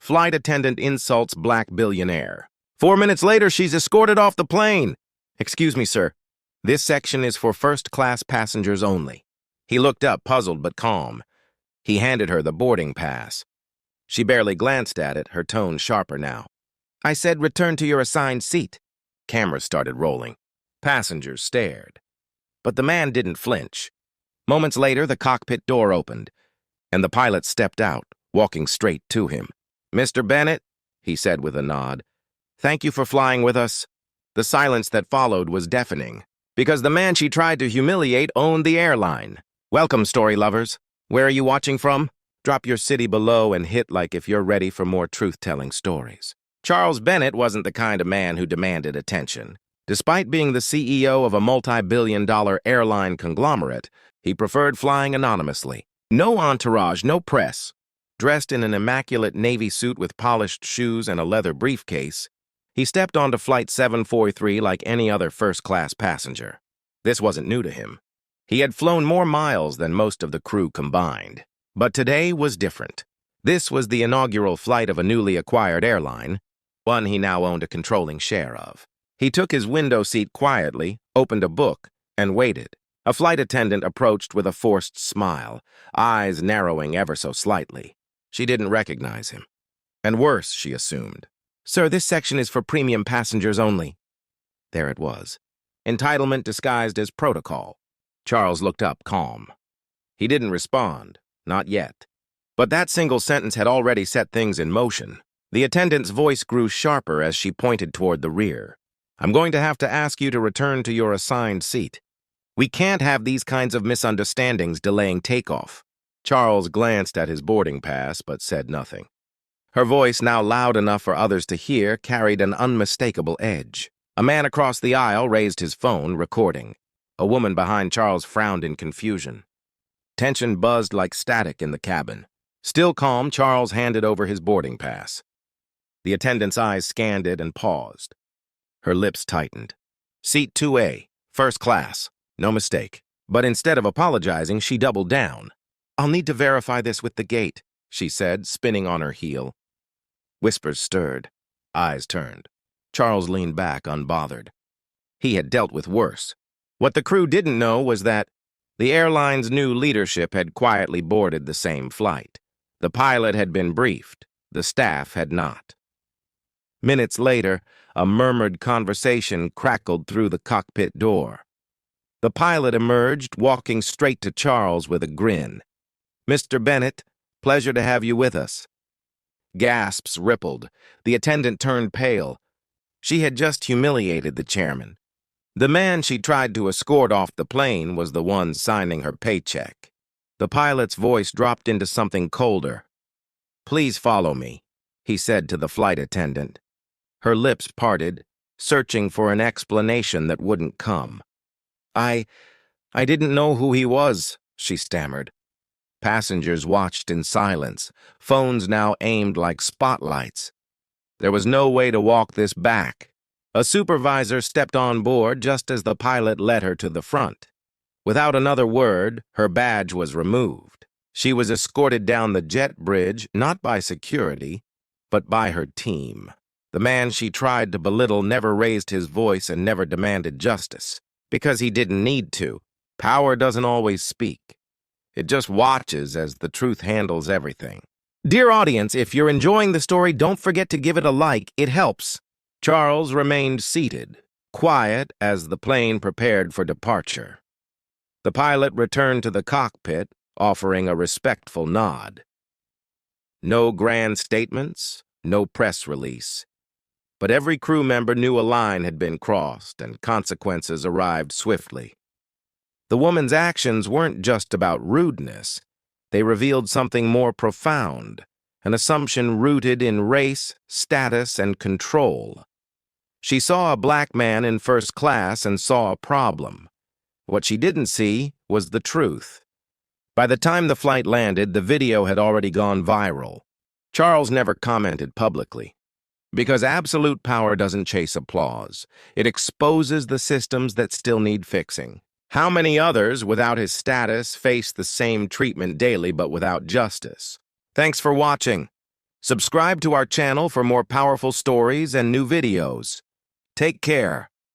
Flight attendant insults black billionaire. 4 minutes later, she's escorted off the plane. Excuse me, sir. This section is for first-class passengers only. He looked up, puzzled but calm. He handed her the boarding pass. She barely glanced at it, her tone sharper now. I said return to your assigned seat. Cameras started rolling. Passengers stared. But the man didn't flinch. Moments later, the cockpit door opened, and the pilot stepped out, walking straight to him. Mr. Bennett, he said with a nod, thank you for flying with us. The silence that followed was deafening, because the man she tried to humiliate owned the airline. Welcome, story lovers. Where are you watching from? Drop your city below and hit like if you're ready for more truth-telling stories. Charles Bennett wasn't the kind of man who demanded attention. Despite being the CEO of a multi-billion-dollar airline conglomerate, he preferred flying anonymously. No entourage, no press. Dressed in an immaculate navy suit with polished shoes and a leather briefcase, he stepped onto Flight 743 like any other first-class passenger. This wasn't new to him. He had flown more miles than most of the crew combined. But today was different. This was the inaugural flight of a newly acquired airline, one he now owned a controlling share of. He took his window seat quietly, opened a book, and waited. A flight attendant approached with a forced smile, eyes narrowing ever so slightly. She didn't recognize him. And worse, she assumed. Sir, this section is for premium passengers only. There it was. Entitlement disguised as protocol. Charles looked up, calm. He didn't respond, not yet. But that single sentence had already set things in motion. The attendant's voice grew sharper as she pointed toward the rear. I'm going to have to ask you to return to your assigned seat. We can't have these kinds of misunderstandings delaying takeoff. Charles glanced at his boarding pass but said nothing. Her voice, now loud enough for others to hear, carried an unmistakable edge. A man across the aisle raised his phone, recording. A woman behind Charles frowned in confusion. Tension buzzed like static in the cabin. Still calm, Charles handed over his boarding pass. The attendant's eyes scanned it and paused. Her lips tightened. Seat 2A, first class. No mistake. But instead of apologizing, she doubled down. I'll need to verify this with the gate, she said, spinning on her heel. Whispers stirred. Eyes turned. Charles leaned back, unbothered. He had dealt with worse. What the crew didn't know was that the airline's new leadership had quietly boarded the same flight. The pilot had been briefed. The staff had not. Minutes later, a murmured conversation crackled through the cockpit door. The pilot emerged, walking straight to Charles with a grin. Mr. Bennett, pleasure to have you with us. Gasps rippled. The attendant turned pale. She had just humiliated the chairman. The man she tried to escort off the plane was the one signing her paycheck. The pilot's voice dropped into something colder. Please follow me, he said to the flight attendant. Her lips parted, searching for an explanation that wouldn't come. I didn't know who he was, she stammered. Passengers watched in silence, phones now aimed like spotlights. There was no way to walk this back. A supervisor stepped on board just as the pilot led her to the front. Without another word, her badge was removed. She was escorted down the jet bridge, not by security, but by her team. The man she tried to belittle never raised his voice and never demanded justice, because he didn't need to. Power doesn't always speak. It just watches as the truth handles everything. Dear audience, if you're enjoying the story, don't forget to give it a like. It helps. Charles remained seated, quiet as the plane prepared for departure. The pilot returned to the cockpit, offering a respectful nod. No grand statements, no press release. But every crew member knew a line had been crossed and consequences arrived swiftly. The woman's actions weren't just about rudeness. They revealed something more profound, an assumption rooted in race, status, and control. She saw a black man in first class and saw a problem. What she didn't see was the truth. By the time the flight landed, the video had already gone viral. Charles never commented publicly. Because absolute power doesn't chase applause. It exposes the systems that still need fixing. How many others, without his status, face the same treatment daily but without justice? Thanks for watching. Subscribe to our channel for more powerful stories and new videos. Take care.